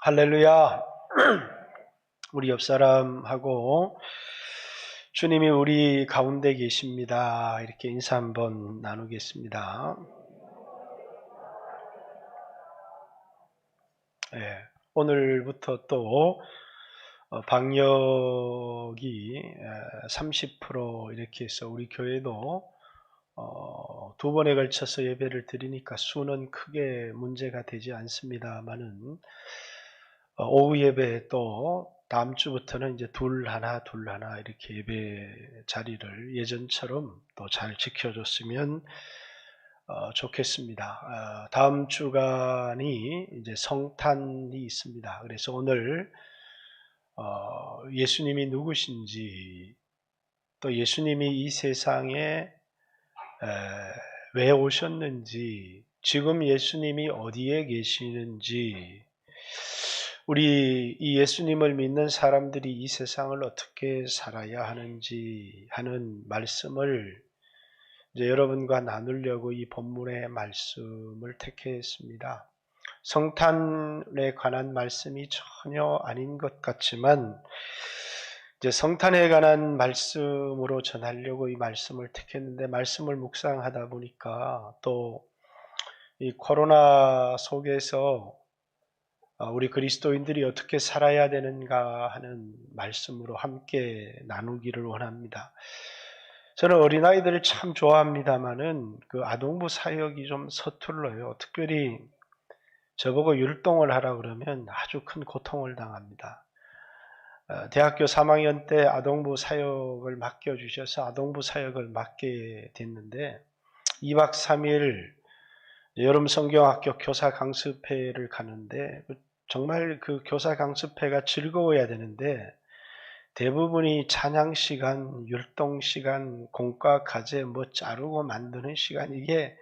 할렐루야. 우리 옆 사람하고 주님이 우리 가운데 계십니다. 이렇게 인사 한번 나누겠습니다. 오늘부터 또 방역이 30% 이렇게 해서 우리 교회도 두 번에 걸쳐서 예배를 드리니까 수는 크게 문제가 되지 않습니다만은 오후 예배에 또 다음 주부터는 이제 둘 하나 이렇게 예배 자리를 예전처럼 또 잘 지켜줬으면 좋겠습니다. 다음 주간이 이제 성탄이 있습니다. 그래서 오늘 예수님이 누구신지, 또 예수님이 이 세상에 왜 오셨는지, 지금 예수님이 어디에 계시는지, 우리 이 예수님을 믿는 사람들이 이 세상을 어떻게 살아야 하는지 하는 말씀을 이제 여러분과 나누려고 이 본문의 말씀을 택했습니다. 성탄에 관한 말씀이 전혀 아닌 것 같지만 이제 성탄에 관한 말씀으로 전하려고 이 말씀을 택했는데, 말씀을 묵상하다 보니까 또 이 코로나 속에서 우리 그리스도인들이 어떻게 살아야 되는가 하는 말씀으로 함께 나누기를 원합니다. 저는 어린아이들을 참 좋아합니다만은 그 아동부 사역이 좀 서툴러요. 특별히 저보고 율동을 하라 그러면 아주 큰 고통을 당합니다. 대학교 3학년 때 아동부 사역을 맡겨주셔서 아동부 사역을 맡게 됐는데 2박 3일 여름 성경학교 교사 강습회를 가는데 정말 그 교사 강습회가 즐거워야 되는데 대부분이 찬양 시간, 율동 시간, 공과 과제 뭐 자르고 만드는 시간, 이게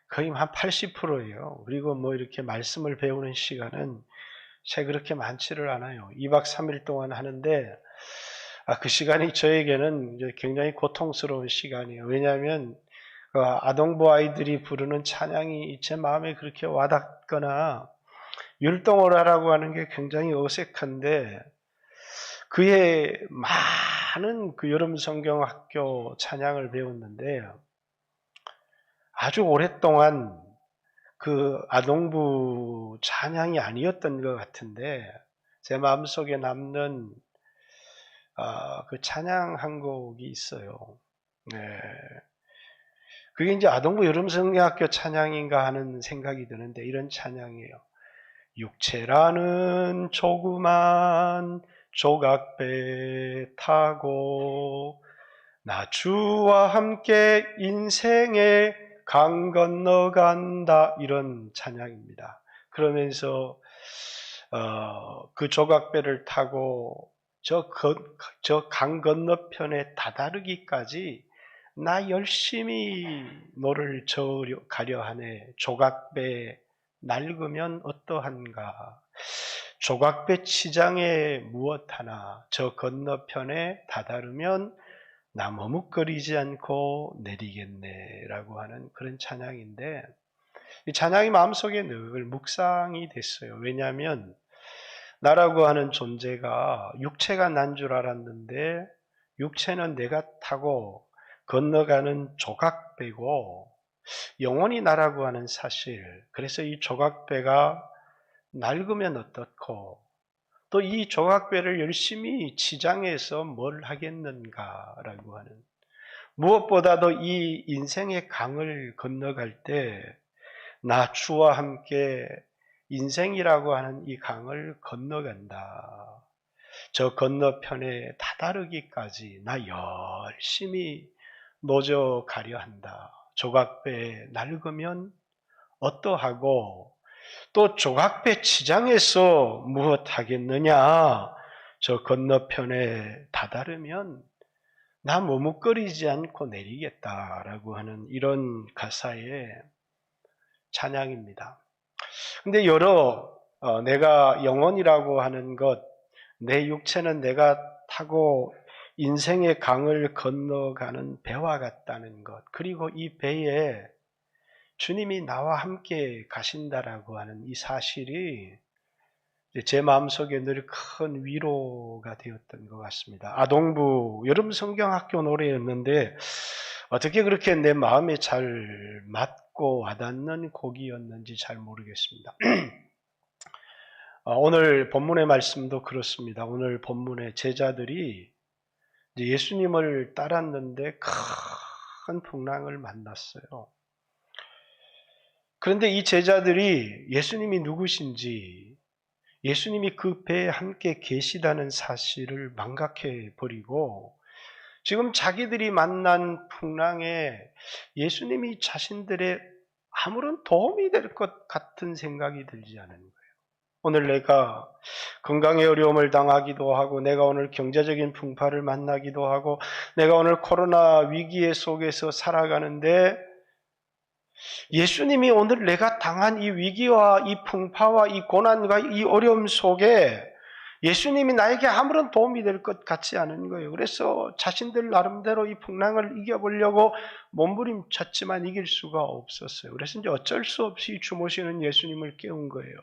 거의 한 80%예요. 그리고 뭐 이렇게 말씀을 배우는 시간은 채 그렇게 많지를 않아요. 2박 3일 동안 하는데 그 시간이 저에게는 이제 굉장히 고통스러운 시간이에요. 왜냐하면 아동부 아이들이 부르는 찬양이 제 마음에 그렇게 와닿거나 율동을 하라고 하는 게 굉장히 어색한데, 그해 많은 그 여름 성경학교 찬양을 배웠는데 아주 오랫동안 그 아동부 찬양이 아니었던 것 같은데 제 마음속에 남는 그 찬양 한 곡이 있어요. 네. 그게 이제 아동부 여름 성경학교 찬양인가 하는 생각이 드는데 이런 찬양이에요. 육체라는 조그만 조각배 타고 나 주와 함께 인생의 강 건너간다, 이런 찬양입니다. 그러면서 그 조각배를 타고 저 강 건너편에 다다르기까지 나 열심히 노를 저가려 하네. 조각배 낡으면 어떠한가. 조각배 치장에 무엇 하나 저 건너편에 다다르면 나 머뭇거리지 않고 내리겠네 라고 하는 그런 찬양인데, 이 찬양이 마음속에 늘 묵상이 됐어요. 왜냐하면 나라고 하는 존재가 육체가 난 줄 알았는데 육체는 내가 타고 건너가는 조각배고 영혼이 나라고 하는 사실, 그래서 이 조각배가 낡으면 어떻고 또 이 조각배를 열심히 치장해서 뭘 하겠는가라고 하는, 무엇보다도 이 인생의 강을 건너갈 때 나 주와 함께 인생이라고 하는 이 강을 건너간다. 저 건너편에 다다르기까지 나 열심히 노져 가려 한다. 조각배 낡으면 어떠하고 또 조각배 치장에서 무엇하겠느냐. 저 건너편에 다다르면 나 머뭇거리지 않고 내리겠다라고 하는 이런 가사의 찬양입니다. 근데 내가 영혼이라고 하는 것, 내 육체는 내가 타고 인생의 강을 건너가는 배와 같다는 것, 그리고 이 배에 주님이 나와 함께 가신다라고 하는 이 사실이 제 마음속에 늘 큰 위로가 되었던 것 같습니다. 아동부 여름 성경학교 노래였는데 어떻게 그렇게 내 마음에 잘 맞고 와닿는 곡이었는지 잘 모르겠습니다. 오늘 본문의 말씀도 그렇습니다. 오늘 본문의 제자들이 이제 예수님을 따랐는데 큰 풍랑을 만났어요. 그런데 이 제자들이 예수님이 누구신지, 예수님이 그 배에 함께 계시다는 사실을 망각해 버리고 지금 자기들이 만난 풍랑에 예수님이 자신들의 아무런 도움이 될 것 같은 생각이 들지 않은 거예요. 오늘 내가 건강의 어려움을 당하기도 하고, 내가 오늘 경제적인 풍파를 만나기도 하고, 내가 오늘 코로나 위기의 속에서 살아가는데 예수님이 오늘 내가 당한 이 위기와 이 풍파와 이 고난과 이 어려움 속에 예수님이 나에게 아무런 도움이 될 것 같지 않은 거예요. 그래서 자신들 나름대로 이 풍랑을 이겨보려고 몸부림쳤지만 이길 수가 없었어요. 그래서 이제 어쩔 수 없이 주무시는 예수님을 깨운 거예요.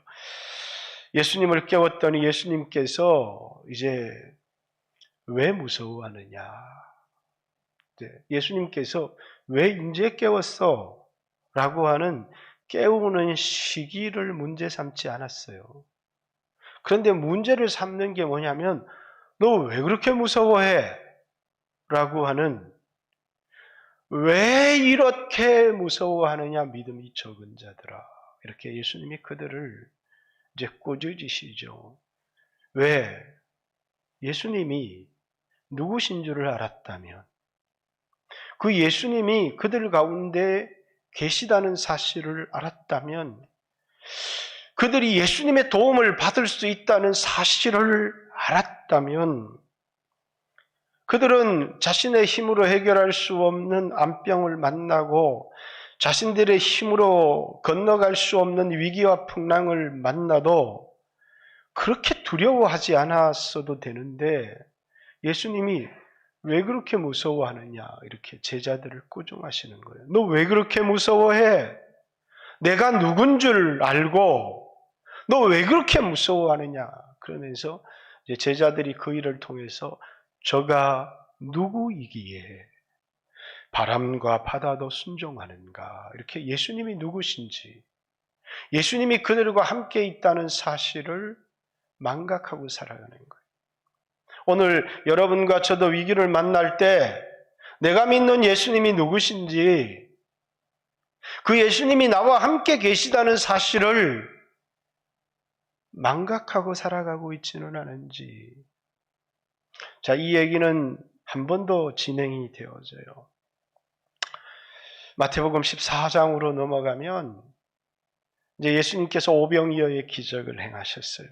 예수님을 깨웠더니 예수님께서 이제 왜 무서워하느냐. 예수님께서 왜 이제 깨웠어? 라고 하는 깨우는 시기를 문제 삼지 않았어요. 그런데 문제를 삼는 게 뭐냐면 너 왜 그렇게 무서워해? 라고 하는 왜 이렇게 무서워하느냐 믿음이 적은 자들아. 이렇게 예수님이 그들을 이제 꾸짖으시죠. 왜? 예수님이 누구신 줄을 알았다면 그 예수님이 그들 가운데 계시다는 사실을 알았다면 그들이 예수님의 도움을 받을 수 있다는 사실을 알았다면 그들은 자신의 힘으로 해결할 수 없는 암병을 만나고 자신들의 힘으로 건너갈 수 없는 위기와 풍랑을 만나도 그렇게 두려워하지 않았어도 되는데 예수님이 왜 그렇게 무서워하느냐 이렇게 제자들을 꾸중하시는 거예요. 너 왜 그렇게 무서워해? 내가 누군 줄 알고 너 왜 그렇게 무서워하느냐? 그러면서 이제 제자들이 그 일을 통해서 저가 누구이기에 바람과 바다도 순종하는가? 이렇게 예수님이 누구신지, 예수님이 그들과 함께 있다는 사실을 망각하고 살아가는 거예요. 오늘 여러분과 저도 위기를 만날 때 내가 믿는 예수님이 누구신지, 그 예수님이 나와 함께 계시다는 사실을 망각하고 살아가고 있지는 않은지. 자, 이 얘기는 한 번 더 진행이 되어져요. 마태복음 14장으로 넘어가면 이제 예수님께서 오병이어의 기적을 행하셨어요.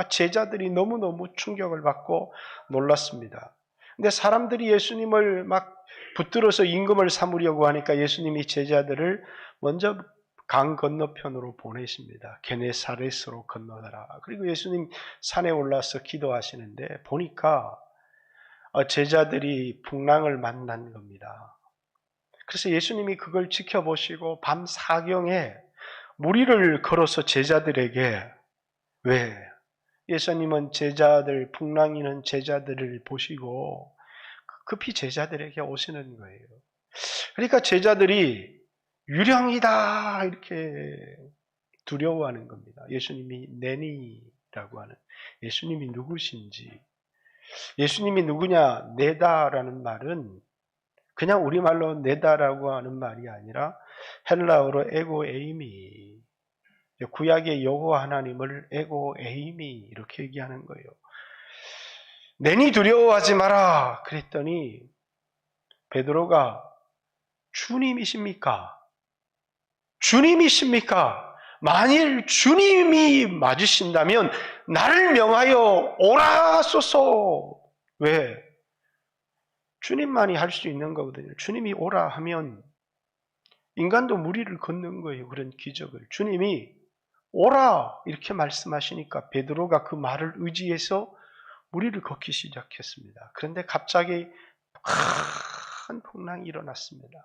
제자들이 너무너무 충격을 받고 놀랐습니다. 근데 사람들이 예수님을 막 붙들어서 임금을 삼으려고 하니까 예수님이 제자들을 먼저 강 건너편으로 보내십니다. 게네사렛으로 건너가라. 그리고 예수님 산에 올라서 기도하시는데 보니까 제자들이 풍랑을 만난 겁니다. 그래서 예수님이 그걸 지켜보시고 밤 사경에 무리를 걸어서 제자들에게 왜? 예수님은 제자들, 풍랑이는 제자들을 보시고 급히 제자들에게 오시는 거예요. 그러니까 제자들이 유령이다 이렇게 두려워하는 겁니다. 예수님이 내니라고 하는 예수님이 누구신지. 예수님이 누구냐? 내다라는 말은 그냥 우리말로 내다라고 하는 말이 아니라 헬라어로 에고에이미, 구약의 여호와 하나님을 에고에이미 이렇게 얘기하는 거예요. 내니 두려워하지 마라 그랬더니 베드로가 주님이십니까? 주님이십니까? 만일 주님이 맞으신다면 나를 명하여 오라소서. 왜? 주님만이 할 수 있는 거거든요. 주님이 오라 하면 인간도 무리를 걷는 거예요. 그런 기적을. 주님이 오라 이렇게 말씀하시니까 베드로가 그 말을 의지해서 무리를 걷기 시작했습니다. 그런데 갑자기 큰 풍랑이 일어났습니다.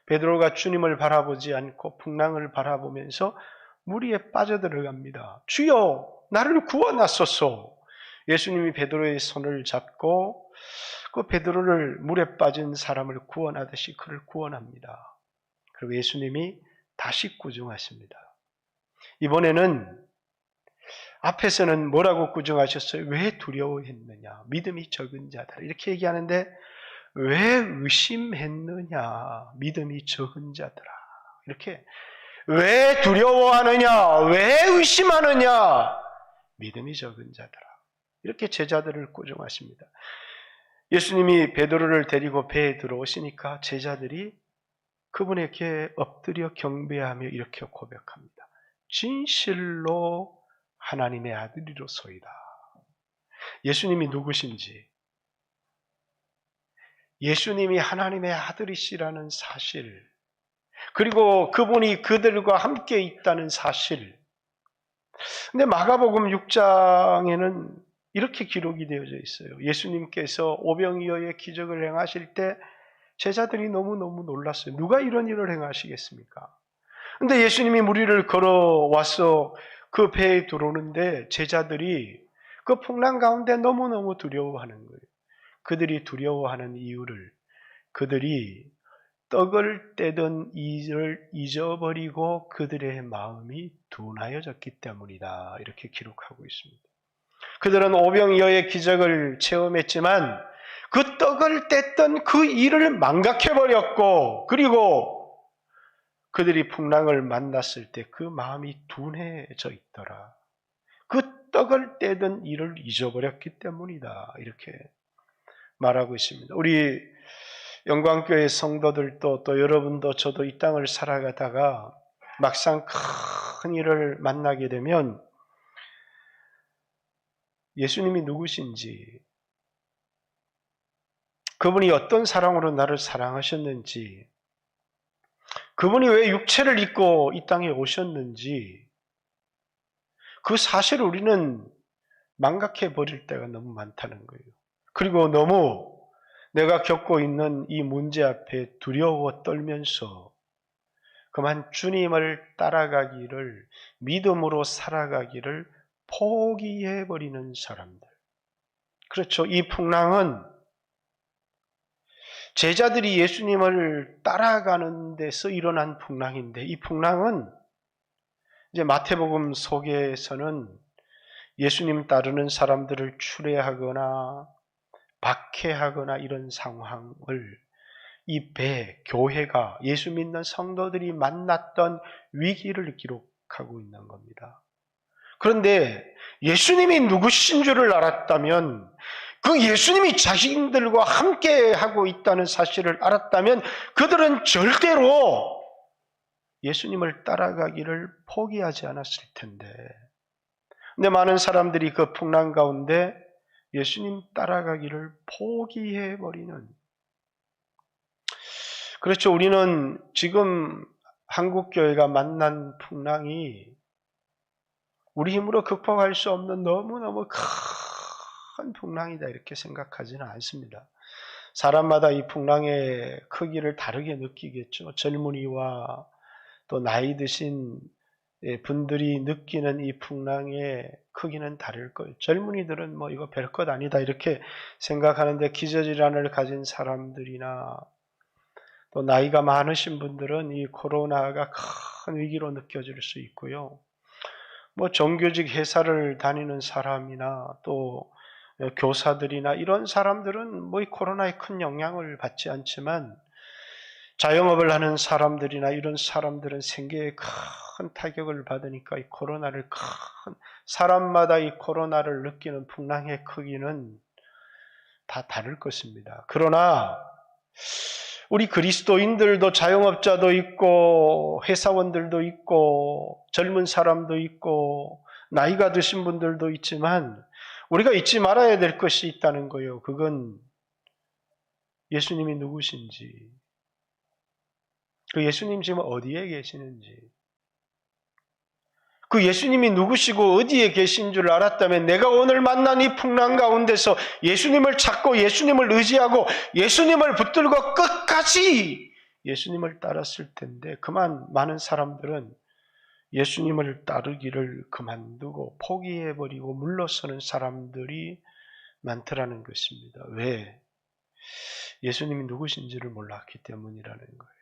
베드로가 주님을 바라보지 않고 풍랑을 바라보면서 무리에 빠져들어갑니다. 주여 나를 구원하소서. 예수님이 베드로의 손을 잡고 그 베드로를 물에 빠진 사람을 구원하듯이 그를 구원합니다. 그리고 예수님이 다시 꾸중하십니다. 이번에는 앞에서는 뭐라고 꾸중하셨어요? 왜 두려워했느냐? 믿음이 적은 자다. 이렇게 얘기하는데 왜 의심했느냐? 믿음이 적은 자들아. 이렇게 왜 두려워하느냐? 왜 의심하느냐? 믿음이 적은 자들아. 이렇게 제자들을 꾸중하십니다. 예수님이 베드로를 데리고 배에 들어오시니까 제자들이 그분에게 엎드려 경배하며 이렇게 고백합니다. 진실로 하나님의 아들이로소이다. 예수님이 누구신지, 예수님이 하나님의 아들이시라는 사실, 그리고 그분이 그들과 함께 있다는 사실. 근데 마가복음 6장에는 이렇게 기록이 되어져 있어요. 예수님께서 오병이어의 기적을 행하실 때 제자들이 너무너무 놀랐어요. 누가 이런 일을 행하시겠습니까? 근데 예수님이 무리를 걸어와서 그 배에 들어오는데 제자들이 그 풍랑 가운데 너무너무 두려워하는 거예요. 그들이 두려워하는 이유를 그들이 떡을 떼던 일을 잊어버리고 그들의 마음이 둔하여졌기 때문이다. 이렇게 기록하고 있습니다. 그들은 오병이어의 기적을 체험했지만 그 떡을 뗐던 그 일을 망각해버렸고 그리고 그들이 풍랑을 만났을 때 그 마음이 둔해져 있더라. 그 떡을 떼던 일을 잊어버렸기 때문이다. 이렇게 말하고 있습니다. 우리 영광교회 성도들도 또 여러분도 저도 이 땅을 살아가다가 막상 큰 일을 만나게 되면 예수님이 누구신지, 그분이 어떤 사랑으로 나를 사랑하셨는지, 그분이 왜 육체를 입고 이 땅에 오셨는지 그 사실을 우리는 망각해 버릴 때가 너무 많다는 거예요. 그리고 너무 내가 겪고 있는 이 문제 앞에 두려워 떨면서 그만 주님을 따라가기를, 믿음으로 살아가기를 포기해버리는 사람들. 그렇죠. 이 풍랑은 제자들이 예수님을 따라가는 데서 일어난 풍랑인데 이 풍랑은 이제 마태복음 속에서는 예수님 따르는 사람들을 추례하거나 박해하거나 이런 상황을 이 배, 교회가 예수 믿는 성도들이 만났던 위기를 기록하고 있는 겁니다. 그런데 예수님이 누구신 줄을 알았다면, 그 예수님이 자신들과 함께 하고 있다는 사실을 알았다면 그들은 절대로 예수님을 따라가기를 포기하지 않았을 텐데, 근데 많은 사람들이 그 풍랑 가운데 예수님 따라가기를 포기해버리는. 그렇죠. 우리는 지금 한국교회가 만난 풍랑이 우리 힘으로 극복할 수 없는 너무너무 큰 풍랑이다 이렇게 생각하지는 않습니다. 사람마다 이 풍랑의 크기를 다르게 느끼겠죠. 젊은이와 또 나이 드신 분들이 느끼는 이 풍랑의 크기는 다를 거예요. 젊은이들은 뭐 이거 별것 아니다 이렇게 생각하는데 기저질환을 가진 사람들이나 또 나이가 많으신 분들은 이 코로나가 큰 위기로 느껴질 수 있고요. 뭐 정규직 회사를 다니는 사람이나 또 교사들이나 이런 사람들은 뭐 이 코로나에 큰 영향을 받지 않지만 자영업을 하는 사람들이나 이런 사람들은 생계에 큰 타격을 받으니까 이 코로나를 사람마다 이 코로나를 느끼는 풍랑의 크기는 다 다를 것입니다. 그러나 우리 그리스도인들도 자영업자도 있고 회사원들도 있고 젊은 사람도 있고 나이가 드신 분들도 있지만 우리가 잊지 말아야 될 것이 있다는 거예요. 그건 예수님이 누구신지, 그 예수님 지금 어디에 계시는지, 그 예수님이 누구시고 어디에 계신 줄 알았다면 내가 오늘 만난 이 풍랑 가운데서 예수님을 찾고 예수님을 의지하고 예수님을 붙들고 끝까지 예수님을 따랐을 텐데, 그만 많은 사람들은 예수님을 따르기를 그만두고 포기해버리고 물러서는 사람들이 많더라는 것입니다. 왜? 예수님이 누구신지를 몰랐기 때문이라는 거예요.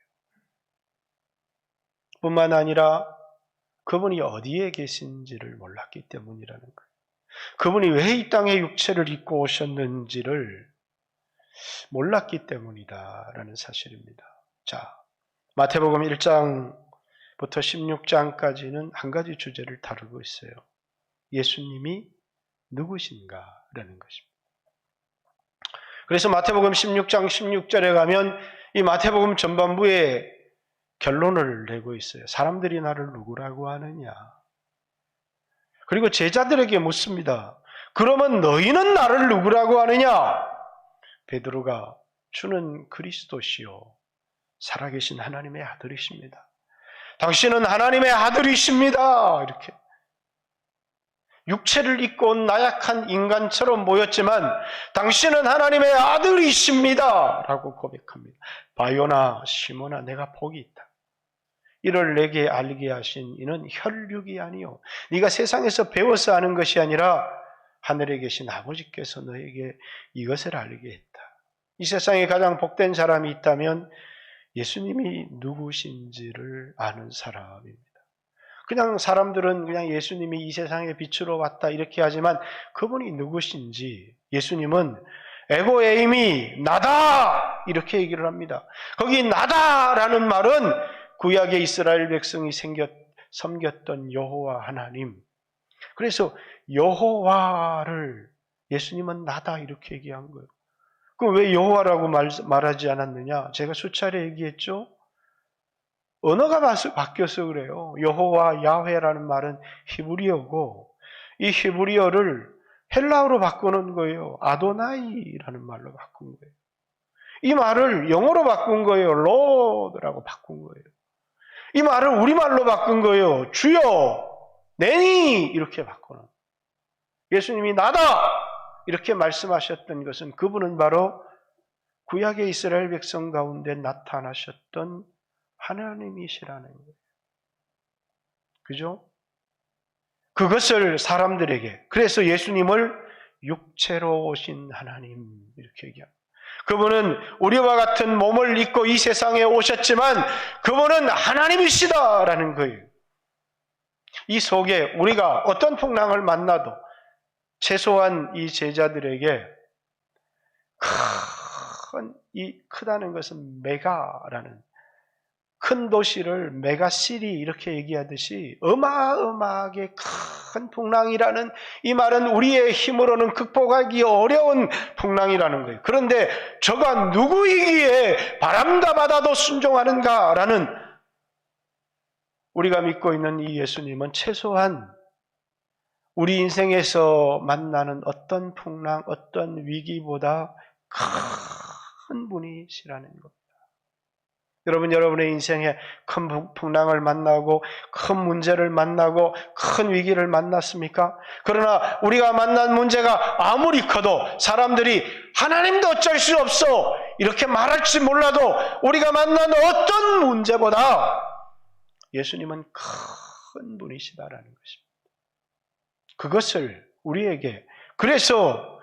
뿐만 아니라 그분이 어디에 계신지를 몰랐기 때문이라는 거예요. 그분이 왜 이 땅에 육체를 입고 오셨는지를 몰랐기 때문이다라는 사실입니다. 자, 마태복음 1장부터 16장까지는 한 가지 주제를 다루고 있어요. 예수님이 누구신가라는 것입니다. 그래서 마태복음 16장 16절에 가면 이 마태복음 전반부에 결론을 내고 있어요. 사람들이 나를 누구라고 하느냐. 그리고 제자들에게 묻습니다. 그러면 너희는 나를 누구라고 하느냐? 베드로가 주는 그리스도시요 살아계신 하나님의 아들이십니다. 당신은 하나님의 아들이십니다. 이렇게 육체를 입고 온 나약한 인간처럼 보였지만 당신은 하나님의 아들이십니다. 라고 고백합니다. 바요나 시몬아 내가 복이 있다. 이를 내게 알게 하신 이는 혈육이 아니요 네가 세상에서 배워서 아는 것이 아니라 하늘에 계신 아버지께서 너에게 이것을 알게 했다. 이 세상에 가장 복된 사람이 있다면 예수님이 누구신지를 아는 사람입니다. 그냥 사람들은 그냥 예수님이 이 세상에 빛으로 왔다 이렇게 하지만 그분이 누구신지 예수님은 에고에임이 나다 이렇게 얘기를 합니다. 거기 나다라는 말은 구약의 이스라엘 백성이 섬겼던 여호와 하나님. 그래서 여호와를 예수님은 나다 이렇게 얘기한 거예요. 그럼 왜 여호와라고 말하지 않았느냐? 제가 수차례 얘기했죠. 언어가 바뀌어서 그래요. 여호와, 야훼라는 말은 히브리어고 이 히브리어를 헬라어로 바꾸는 거예요. 아도나이라는 말로 바꾼 거예요. 이 말을 영어로 바꾼 거예요. 로드라고 바꾼 거예요. 이 말을 우리말로 바꾼 거예요. 주여, 내니 이렇게 바꾸는. 예수님이 나다 이렇게 말씀하셨던 것은 그분은 바로 구약의 이스라엘 백성 가운데 나타나셨던 하나님이시라는 거예요. 그죠? 그것을 사람들에게, 그래서 예수님을 육체로 오신 하나님 이렇게 얘기합니다. 그분은 우리와 같은 몸을 입고 이 세상에 오셨지만 그분은 하나님이시다라는 거예요. 이 속에 우리가 어떤 풍랑을 만나도 최소한 이 제자들에게 크다는 것은 메가라는 큰 도시를 메가시리 이렇게 얘기하듯이 어마어마하게 큰 풍랑이라는 이 말은 우리의 힘으로는 극복하기 어려운 풍랑이라는 거예요. 그런데 저가 누구이기에 바람과 바다도 순종하는가라는 우리가 믿고 있는 이 예수님은 최소한 우리 인생에서 만나는 어떤 풍랑, 어떤 위기보다 큰 분이시라는 겁니다. 여러분, 여러분의 인생에 큰 풍랑을 만나고 큰 문제를 만나고 큰 위기를 만났습니까? 그러나 우리가 만난 문제가 아무리 커도 사람들이 하나님도 어쩔 수 없어 이렇게 말할지 몰라도 우리가 만난 어떤 문제보다 예수님은 큰 분이시다라는 것입니다. 그것을 우리에게, 그래서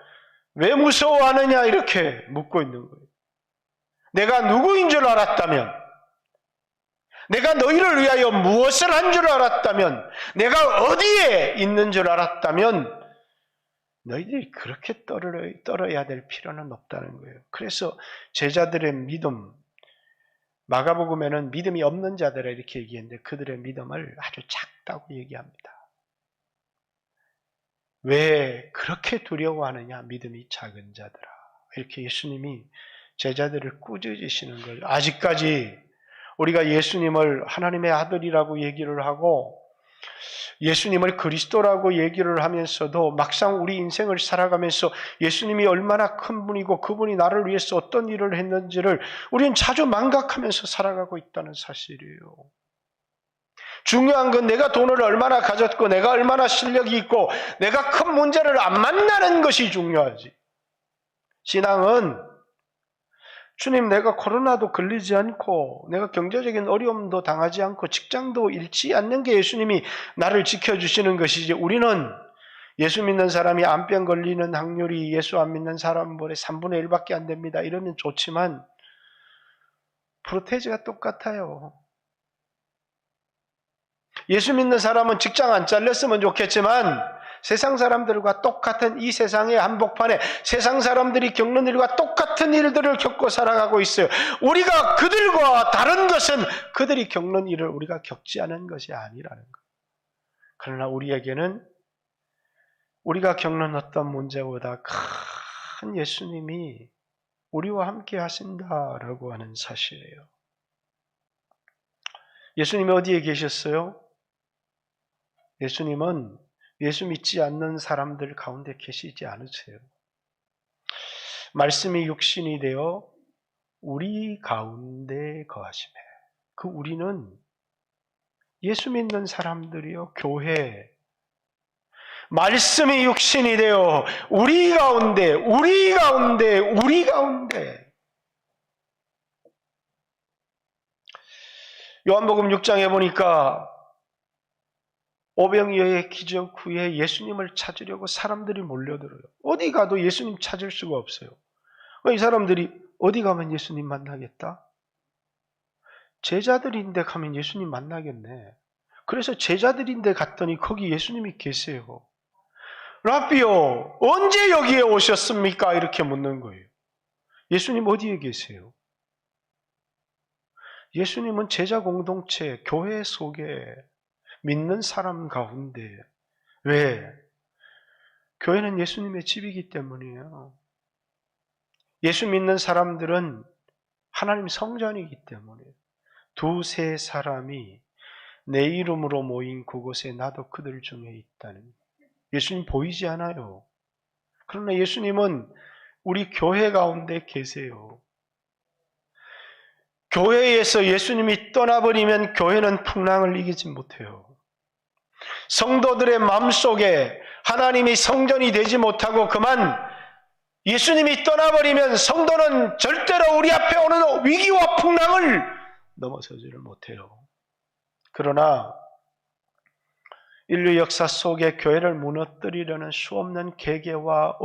왜 무서워하느냐 이렇게 묻고 있는 거예요. 내가 누구인 줄 알았다면, 내가 너희를 위하여 무엇을 한 줄 알았다면, 내가 어디에 있는 줄 알았다면 너희들이 그렇게 떨어야 될 필요는 없다는 거예요. 그래서 제자들의 믿음, 마가복음에는 믿음이 없는 자들을 이렇게 얘기했는데 그들의 믿음을 아주 작다고 얘기합니다. 왜 그렇게 두려워하느냐? 믿음이 작은 자들아. 이렇게 예수님이 제자들을 꾸짖으시는 거예요. 아직까지 우리가 예수님을 하나님의 아들이라고 얘기를 하고 예수님을 그리스도라고 얘기를 하면서도 막상 우리 인생을 살아가면서 예수님이 얼마나 큰 분이고 그분이 나를 위해서 어떤 일을 했는지를 우리는 자주 망각하면서 살아가고 있다는 사실이에요. 중요한 건 내가 돈을 얼마나 가졌고 내가 얼마나 실력이 있고 내가 큰 문제를 안 만나는 것이 중요하지. 신앙은 주님, 내가 코로나도 걸리지 않고 내가 경제적인 어려움도 당하지 않고 직장도 잃지 않는 게 예수님이 나를 지켜주시는 것이지, 우리는 예수 믿는 사람이 암병 걸리는 확률이 예수 안 믿는 사람보다 3분의 1밖에 안 됩니다. 이러면 좋지만 프로테이즈가 똑같아요. 예수 믿는 사람은 직장 안 잘렸으면 좋겠지만 세상 사람들과 똑같은 이 세상의 한복판에 세상 사람들이 겪는 일과 똑같은 일들을 겪고 살아가고 있어요. 우리가 그들과 다른 것은 그들이 겪는 일을 우리가 겪지 않은 것이 아니라는 거예요. 그러나 우리에게는 우리가 겪는 어떤 문제보다 큰 예수님이 우리와 함께 하신다라고 하는 사실이에요. 예수님이 어디에 계셨어요? 예수님은 예수 믿지 않는 사람들 가운데 계시지 않으세요. 말씀이 육신이 되어 우리 가운데 거하시매. 그 우리는 예수 믿는 사람들이요, 교회. 말씀이 육신이 되어 우리 가운데. 요한복음 6장에 보니까 오병이어의 기적 후에 예수님을 찾으려고 사람들이 몰려들어요. 어디 가도 예수님 찾을 수가 없어요. 이 사람들이 어디 가면 예수님 만나겠다? 제자들인데 가면 예수님 만나겠네. 그래서 제자들인데 갔더니 거기 예수님이 계세요. 라비요, 언제 여기에 오셨습니까? 이렇게 묻는 거예요. 예수님 어디에 계세요? 예수님은 제자 공동체, 교회 속에 믿는 사람 가운데. 왜? 교회는 예수님의 집이기 때문이에요. 예수 믿는 사람들은 하나님 성전이기 때문에 두세 사람이 내 이름으로 모인 그곳에 나도 그들 중에 있다는. 예수님 보이지 않아요. 그러나 예수님은 우리 교회 가운데 계세요. 교회에서 예수님이 떠나버리면 교회는 풍랑을 이기지 못해요. 성도들의 마음속에 하나님이 성전이 되지 못하고 그만 예수님이 떠나버리면 성도는 절대로 우리 앞에 오는 위기와 풍랑을 넘어서지를 못해요. 그러나 인류 역사 속에 교회를 무너뜨리려는 수없는 계계와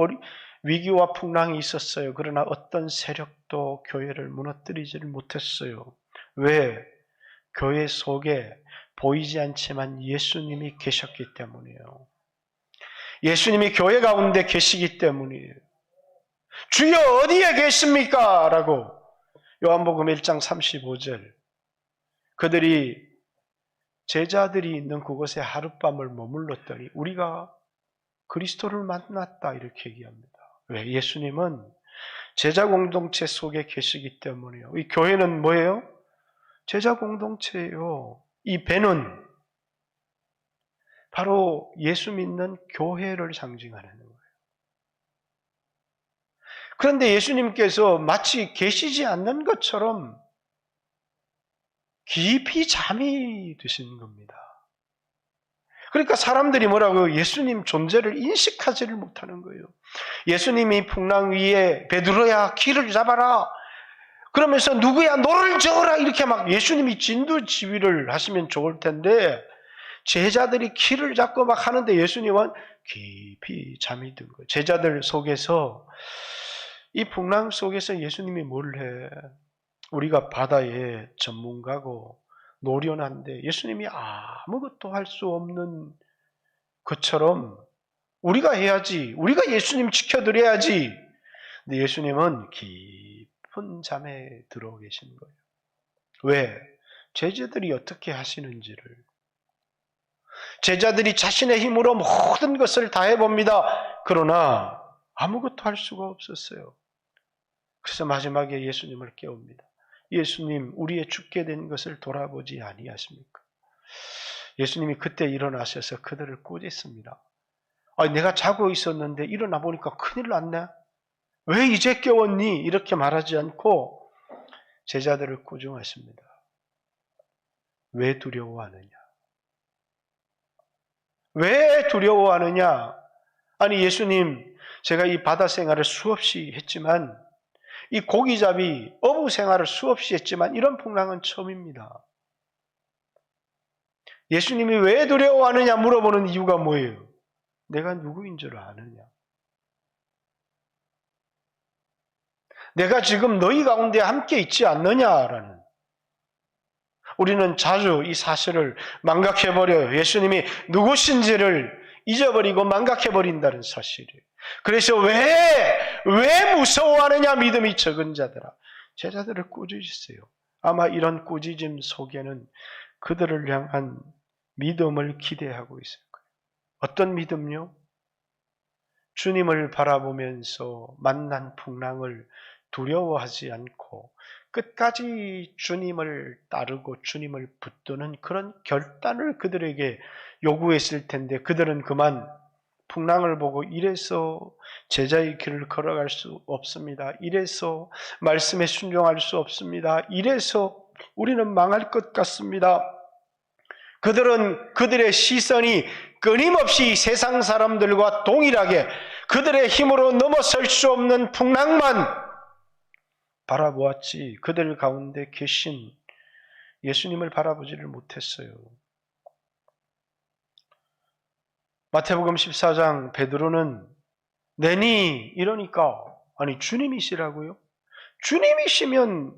위기와 풍랑이 있었어요. 그러나 어떤 세력도 교회를 무너뜨리지를 못했어요. 왜? 교회 속에 보이지 않지만 예수님이 계셨기 때문이에요. 예수님이 교회 가운데 계시기 때문이에요. 주여 어디에 계십니까? 라고 요한복음 1장 35절, 그들이 제자들이 있는 그곳에 하룻밤을 머물렀더니 우리가 그리스도를 만났다 이렇게 얘기합니다. 왜? 예수님은 제자 공동체 속에 계시기 때문이에요. 이 교회는 뭐예요? 제자 공동체예요. 이 배는 바로 예수 믿는 교회를 상징하는 거예요. 그런데 예수님께서 마치 계시지 않는 것처럼 깊이 잠이 드신 겁니다. 그러니까 사람들이 뭐라고 예수님 존재를 인식하지를 못하는 거예요. 예수님이 풍랑 위에 베드로야 길을 잡아라 그러면서 누구야 너를 저어라 이렇게 막 예수님이 진두지휘를 하시면 좋을 텐데 제자들이 길을 잡고 막 하는데 예수님은 깊이 잠이 든 거예요. 제자들 속에서 이 풍랑 속에서 예수님이 뭘 해? 우리가 바다의 전문가고 노련한데 예수님이 아무것도 할 수 없는 것처럼 우리가 해야지. 우리가 예수님 지켜드려야지. 근데 예수님은 깊은 잠에 들어 계신 거예요. 왜? 제자들이 어떻게 하시는지를. 제자들이 자신의 힘으로 모든 것을 다 해봅니다. 그러나 아무것도 할 수가 없었어요. 그래서 마지막에 예수님을 깨웁니다. 예수님, 우리의 죽게 된 것을 돌아보지 아니하십니까? 예수님이 그때 일어나셔서 그들을 꾸짖습니다. 내가 자고 있었는데 일어나 보니까 큰일 났네? 왜 이제 깨웠니? 이렇게 말하지 않고 제자들을 꾸중하십니다. 왜 두려워하느냐? 왜 두려워하느냐? 아니 예수님, 제가 이 바다 생활을 수없이 했지만 이 고기잡이 어부 생활을 수없이 했지만 이런 풍랑은 처음입니다. 예수님이 왜 두려워하느냐 물어보는 이유가 뭐예요? 내가 누구인 줄 아느냐? 내가 지금 너희 가운데 함께 있지 않느냐라는. 우리는 자주 이 사실을 망각해버려요. 예수님이 누구신지를 잊어버리고 망각해버린다는 사실이에요. 그래서 왜 무서워하느냐 믿음이 적은 자들아. 제자들을 꾸짖으세요. 아마 이런 꾸짖음 속에는 그들을 향한 믿음을 기대하고 있을 거예요. 어떤 믿음요? 주님을 바라보면서 만난 풍랑을 두려워하지 않고 끝까지 주님을 따르고 주님을 붙드는 그런 결단을 그들에게 요구했을 텐데 그들은 그만 풍랑을 보고 이래서 제자의 길을 걸어갈 수 없습니다. 이래서 말씀에 순종할 수 없습니다. 이래서 우리는 망할 것 같습니다. 그들은 그들의 시선이 끊임없이 세상 사람들과 동일하게 그들의 힘으로 넘어설 수 없는 풍랑만 바라보았지 그들 가운데 계신 예수님을 바라보지를 못했어요. 마태복음 14장 베드로는 내니 이러니까 아니 주님이시라고요? 주님이시면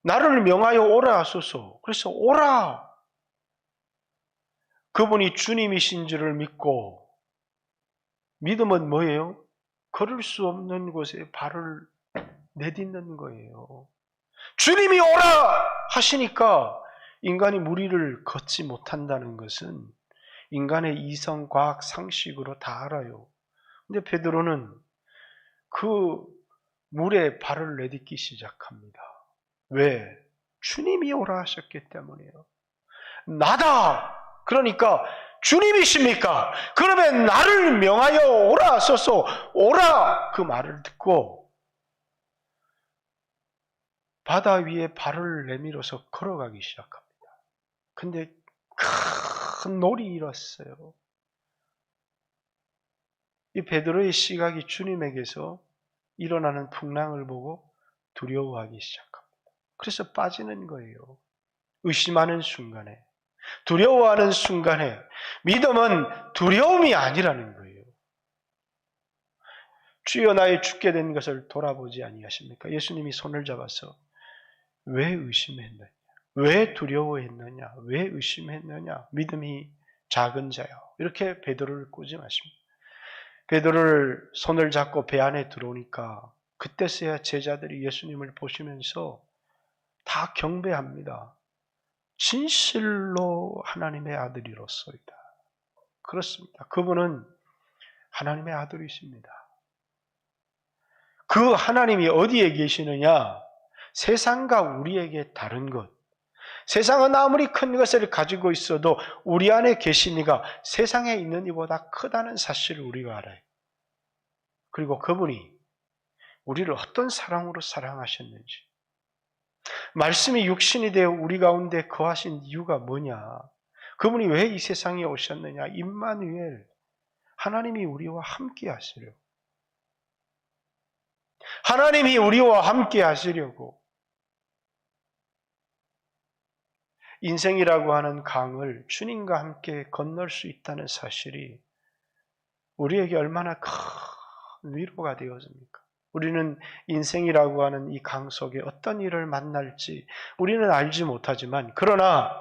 나를 명하여 오라 하소서. 그래서 오라. 그분이 주님이신 줄을 믿고 믿음은 뭐예요? 걸을 수 없는 곳에 발을 내딛는 거예요. 주님이 오라 하시니까 인간이 무리를 걷지 못한다는 것은 인간의 이성, 과학, 상식으로 다 알아요. 근데 베드로는 그 물에 발을 내딛기 시작합니다. 왜? 주님이 오라 하셨기 때문이에요. 나다! 그러니까 주님이십니까? 그러면 나를 명하여 오라 하소서. 오라! 그 말을 듣고 바다 위에 발을 내밀어서 걸어가기 시작합니다. 근데 큰 놀이 일었어요. 이 베드로의 시각이 주님에게서 일어나는 풍랑을 보고 두려워하기 시작합니다. 그래서 빠지는 거예요. 의심하는 순간에, 두려워하는 순간에 믿음은 두려움이 아니라는 거예요. 주여 나의 죽게 된 것을 돌아보지 아니하십니까? 예수님이 손을 잡아서 왜 의심했느냐? 왜 두려워했느냐? 왜 의심했느냐? 믿음이 작은 자요. 이렇게 베드로를 꾸짖으십니다. 베드로를 손을 잡고 배 안에 들어오니까 그때서야 제자들이 예수님을 보시면서 다 경배합니다. 진실로 하나님의 아들이로소이다. 그렇습니다. 그분은 하나님의 아들이십니다. 그 하나님이 어디에 계시느냐? 세상과 우리에게 다른 것. 세상은 아무리 큰 것을 가지고 있어도 우리 안에 계신 이가 세상에 있는 이보다 크다는 사실을 우리가 알아요. 그리고 그분이 우리를 어떤 사랑으로 사랑하셨는지, 말씀이 육신이 되어 우리 가운데 거하신 이유가 뭐냐, 그분이 왜 이 세상에 오셨느냐, 임마누엘, 하나님이 우리와 함께 하시려. 하나님이 우리와 함께 하시려고 인생이라고 하는 강을 주님과 함께 건널 수 있다는 사실이 우리에게 얼마나 큰 위로가 되어집니까? 우리는 인생이라고 하는 이 강 속에 어떤 일을 만날지 우리는 알지 못하지만, 그러나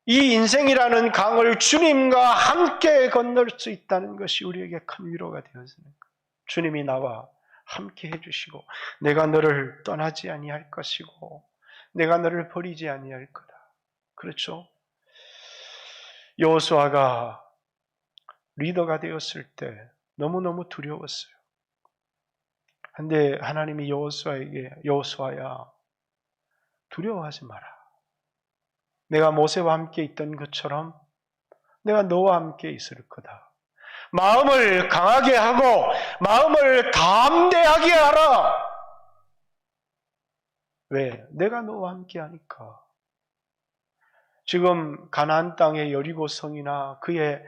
이 인생이라는 강을 주님과 함께 건널 수 있다는 것이 우리에게 큰 위로가 되어집니까? 주님이 나와 함께 해주시고 내가 너를 떠나지 아니할 것이고 내가 너를 버리지 아니할 거다. 그렇죠? 여호수아가 리더가 되었을 때 너무너무 두려웠어요. 그런데 하나님이 여호수아에게 여호수아야 두려워하지 마라. 내가 모세와 함께 있던 것처럼 내가 너와 함께 있을 거다. 마음을 강하게 하고 마음을 담대하게 하라. 왜? 내가 너와 함께 하니까. 지금 가나안 땅의 여리고 성이나 그의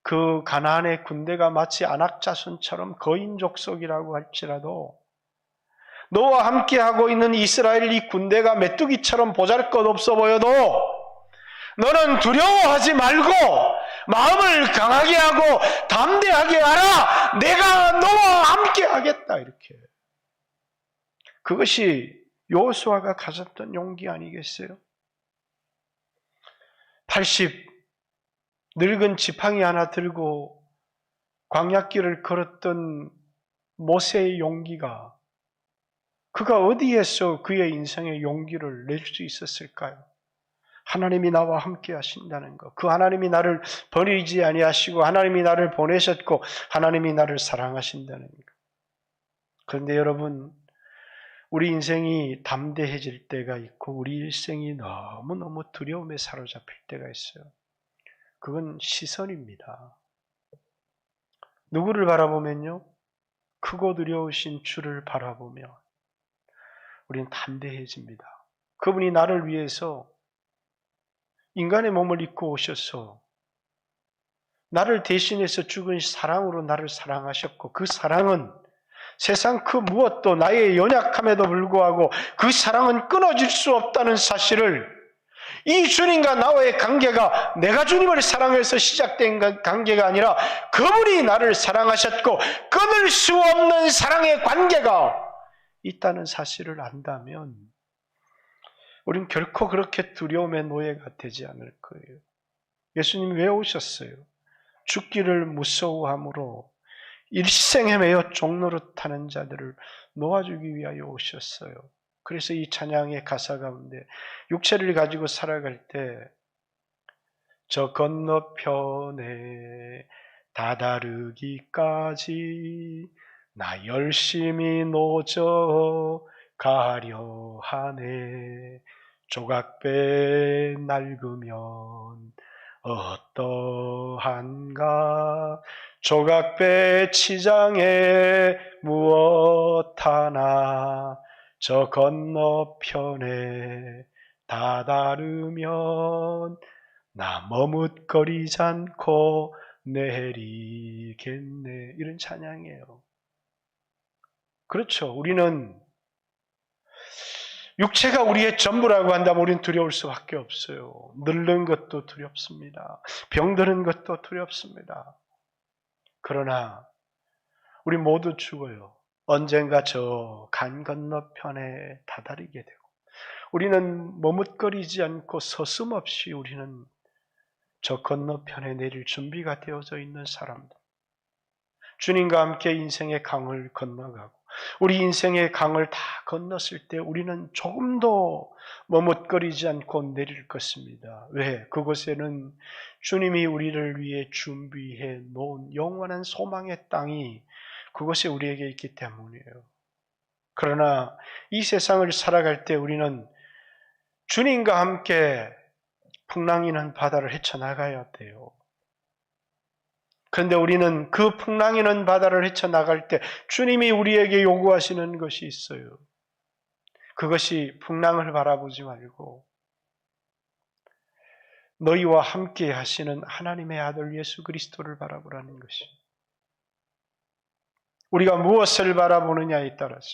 그 가나안의 군대가 마치 안악자손처럼 거인 족속이라고 할지라도 너와 함께하고 있는 이스라엘 이 군대가 메뚜기처럼 보잘것없어 보여도 너는 두려워하지 말고 마음을 강하게 하고 담대하게 하라. 내가 너와 함께하겠다. 이렇게. 그것이 여호수아가 가졌던 용기 아니겠어요? 80 늙은 지팡이 하나 들고 광야길을 걸었던 모세의 용기가 그가 어디에서 그의 인생의 용기를 낼 수 있었을까요? 하나님이 나와 함께 하신다는 것. 그 하나님이 나를 버리지 아니하시고 하나님이 나를 보내셨고 하나님이 나를 사랑하신다는 것. 그런데 여러분, 우리 인생이 담대해질 때가 있고 우리 일생이 너무너무 두려움에 사로잡힐 때가 있어요. 그건 시선입니다. 누구를 바라보면요? 크고 두려우신 주를 바라보며 우리는 담대해집니다. 그분이 나를 위해서 인간의 몸을 입고 오셔서 나를 대신해서 죽은 사랑으로 나를 사랑하셨고 그 사랑은 세상 그 무엇도 나의 연약함에도 불구하고 그 사랑은 끊어질 수 없다는 사실을 이 주님과 나와의 관계가 내가 주님을 사랑해서 시작된 관계가 아니라 그분이 나를 사랑하셨고 끊을 수 없는 사랑의 관계가 있다는 사실을 안다면 우린 결코 그렇게 두려움의 노예가 되지 않을 거예요. 예수님이 왜 오셨어요? 죽기를 무서워함으로 일생에 매여 종노릇하는 자들을 놓아주기 위하여 오셨어요. 그래서 이 찬양의 가사 가운데 육체를 가지고 살아갈 때 저 건너편에 다다르기까지 나 열심히 노져 가려 하네. 조각배 낡으면 어떠한가. 조각배 치장에 무엇 하나. 저 건너편에 다다르면 나 머뭇거리지 않고 내리겠네. 이런 찬양이에요. 그렇죠. 우리는 육체가 우리의 전부라고 한다면 우리는 두려울 수밖에 없어요. 늙는 것도 두렵습니다. 병드는 것도 두렵습니다. 그러나 우리 모두 죽어요. 언젠가 저 강 건너편에 다다르게 되고 우리는 머뭇거리지 않고 서슴없이 우리는 저 건너편에 내릴 준비가 되어져 있는 사람들. 주님과 함께 인생의 강을 건너가고 우리 인생의 강을 다 건넜을 때 우리는 조금도 머뭇거리지 않고 내릴 것입니다. 왜? 그곳에는 주님이 우리를 위해 준비해 놓은 영원한 소망의 땅이 그곳에 우리에게 있기 때문이에요. 그러나 이 세상을 살아갈 때 우리는 주님과 함께 풍랑이는 바다를 헤쳐나가야 돼요. 그런데 우리는 그 풍랑이는 바다를 헤쳐나갈 때 주님이 우리에게 요구하시는 것이 있어요. 그것이 풍랑을 바라보지 말고 너희와 함께 하시는 하나님의 아들 예수 그리스도를 바라보라는 것이. 우리가 무엇을 바라보느냐에 따라서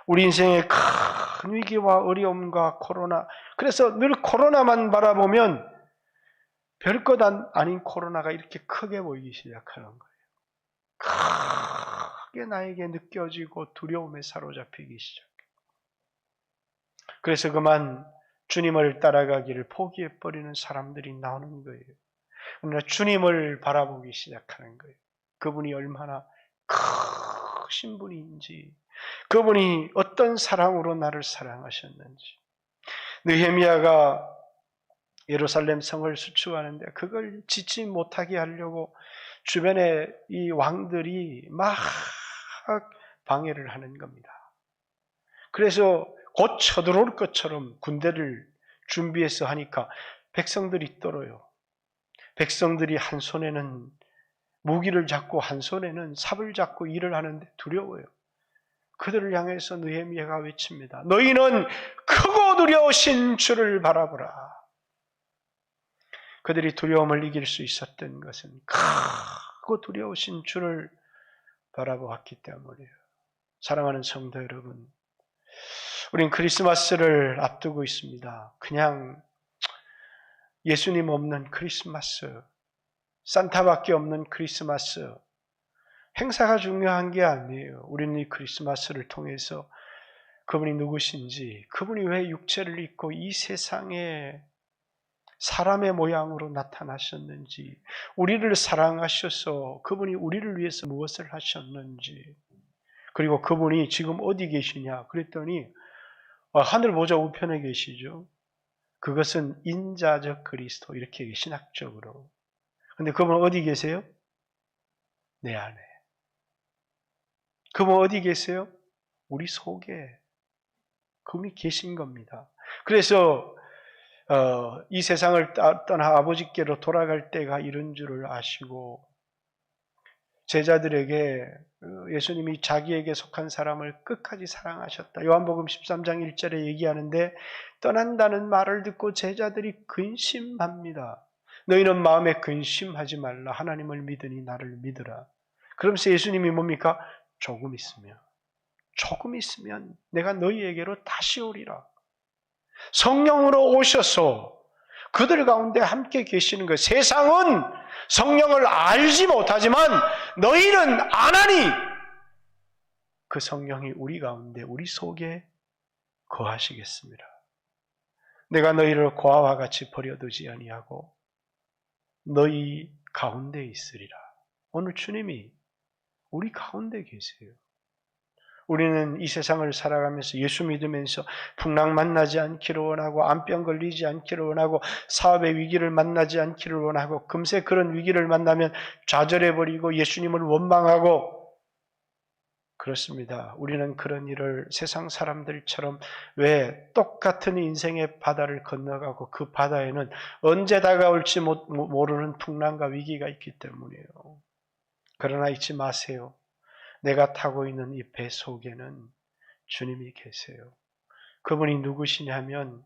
우리 인생의 큰 위기와 어려움과 코로나, 그래서 늘 코로나만 바라보면 별것 아닌 코로나가 이렇게 크게 보이기 시작하는 거예요. 크게 나에게 느껴지고 두려움에 사로잡히기 시작해요. 그래서 그만 주님을 따라가기를 포기해버리는 사람들이 나오는 거예요. 그러나 주님을 바라보기 시작하는 거예요. 그분이 얼마나 크신 분인지, 그분이 어떤 사랑으로 나를 사랑하셨는지. 느헤미야가 예루살렘 성을 수축하는데 그걸 짓지 못하게 하려고 주변에 이 왕들이 막 방해를 하는 겁니다. 그래서 곧 쳐들어올 것처럼 군대를 준비해서 하니까 백성들이 떨어요. 백성들이 한 손에는 무기를 잡고 한 손에는 삽을 잡고 일을 하는데 두려워요. 그들을 향해서 느헤미야가 외칩니다. 너희는 크고 두려우신 주를 바라보라. 그들이 두려움을 이길 수 있었던 것은 크고 두려우신 주를 바라보았기 때문이에요. 사랑하는 성도 여러분, 우린 크리스마스를 앞두고 있습니다. 그냥 예수님 없는 크리스마스, 산타밖에 없는 크리스마스, 행사가 중요한 게 아니에요. 우리는 이 크리스마스를 통해서 그분이 누구신지, 그분이 왜 육체를 입고 이 세상에 사람의 모양으로 나타나셨는지, 우리를 사랑하셔서 그분이 우리를 위해서 무엇을 하셨는지, 그리고 그분이 지금 어디 계시냐 그랬더니 하늘 보좌 우편에 계시죠. 그것은 인자적 그리스도, 이렇게 신학적으로. 근데 그분 어디 계세요? 내 안에. 그분 어디 계세요? 우리 속에 그분이 계신 겁니다. 그래서 이 세상을 떠나 아버지께로 돌아갈 때가 이런 줄을 아시고 제자들에게 예수님이 자기에게 속한 사람을 끝까지 사랑하셨다. 요한복음 13장 1절에 얘기하는데 떠난다는 말을 듣고 제자들이 근심합니다. 너희는 마음에 근심하지 말라. 하나님을 믿으니 나를 믿으라. 그러면서 예수님이 뭡니까? 조금 있으면 내가 너희에게로 다시 오리라. 성령으로 오셔서 그들 가운데 함께 계시는 것. 세상은 성령을 알지 못하지만 너희는 아나니 그 성령이 우리 가운데, 우리 속에 거하시겠습니다. 내가 너희를 고아와 같이 버려두지 아니하고 너희 가운데 있으리라. 오늘 주님이 우리 가운데 계세요. 우리는 이 세상을 살아가면서 예수 믿으면서 풍랑 만나지 않기를 원하고 암병 걸리지 않기를 원하고 사업의 위기를 만나지 않기를 원하고 금세 그런 위기를 만나면 좌절해버리고 예수님을 원망하고 그렇습니다. 우리는 그런 일을 세상 사람들처럼 왜 똑같은 인생의 바다를 건너가고 그 바다에는 언제 다가올지 모르는 풍랑과 위기가 있기 때문이에요. 그러나 잊지 마세요. 내가 타고 있는 이 배 속에는 주님이 계세요. 그분이 누구시냐면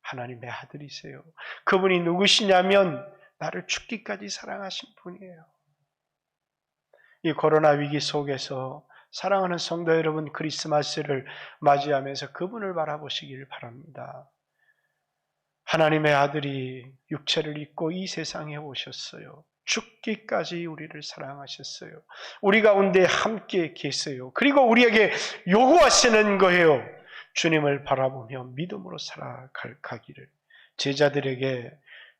하나님의 아들이세요. 그분이 누구시냐면 나를 죽기까지 사랑하신 분이에요. 이 코로나 위기 속에서 사랑하는 성도 여러분, 크리스마스를 맞이하면서 그분을 바라보시길 바랍니다. 하나님의 아들이 육체를 입고 이 세상에 오셨어요. 죽기까지 우리를 사랑하셨어요. 우리 가운데 함께 계세요. 그리고 우리에게 요구하시는 거예요. 주님을 바라보며 믿음으로 살아가기를. 제자들에게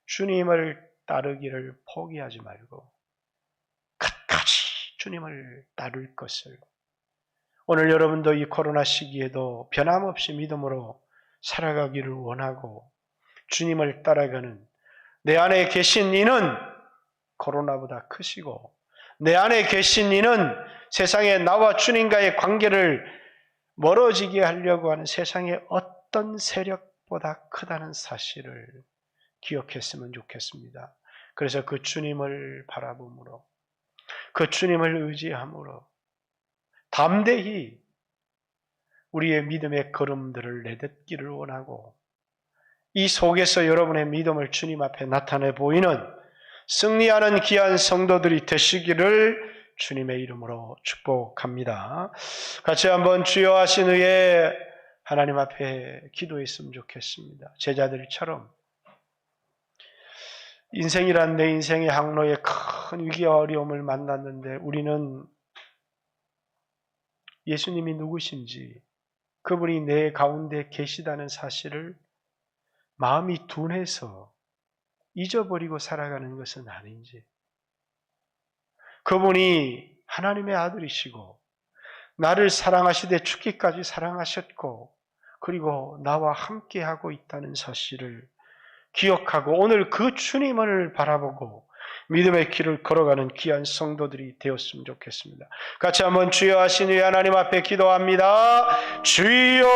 주님을 따르기를 포기하지 말고 끝까지 주님을 따를 것을. 오늘 여러분도 이 코로나 시기에도 변함없이 믿음으로 살아가기를 원하고 주님을 따라가는 내 안에 계신 이는 코로나보다 크시고 내 안에 계신 이는 세상에 나와 주님과의 관계를 멀어지게 하려고 하는 세상의 어떤 세력보다 크다는 사실을 기억했으면 좋겠습니다. 그래서 그 주님을 바라봄으로 그 주님을 의지함으로 담대히 우리의 믿음의 걸음들을 내딛기를 원하고 이 속에서 여러분의 믿음을 주님 앞에 나타내 보이는 승리하는 귀한 성도들이 되시기를 주님의 이름으로 축복합니다. 같이 한번 주여 하신 후에 하나님 앞에 기도했으면 좋겠습니다. 제자들처럼 인생이란 내 인생의 항로에 큰 위기와 어려움을 만났는데 우리는 예수님이 누구신지 그분이 내 가운데 계시다는 사실을 마음이 둔해서 잊어버리고 살아가는 것은 아닌지, 그분이 하나님의 아들이시고 나를 사랑하시되 죽기까지 사랑하셨고 그리고 나와 함께하고 있다는 사실을 기억하고 오늘 그 주님을 바라보고 믿음의 길을 걸어가는 귀한 성도들이 되었으면 좋겠습니다. 같이 한번 주여 하신 후에 하나님 앞에 기도합니다. 주여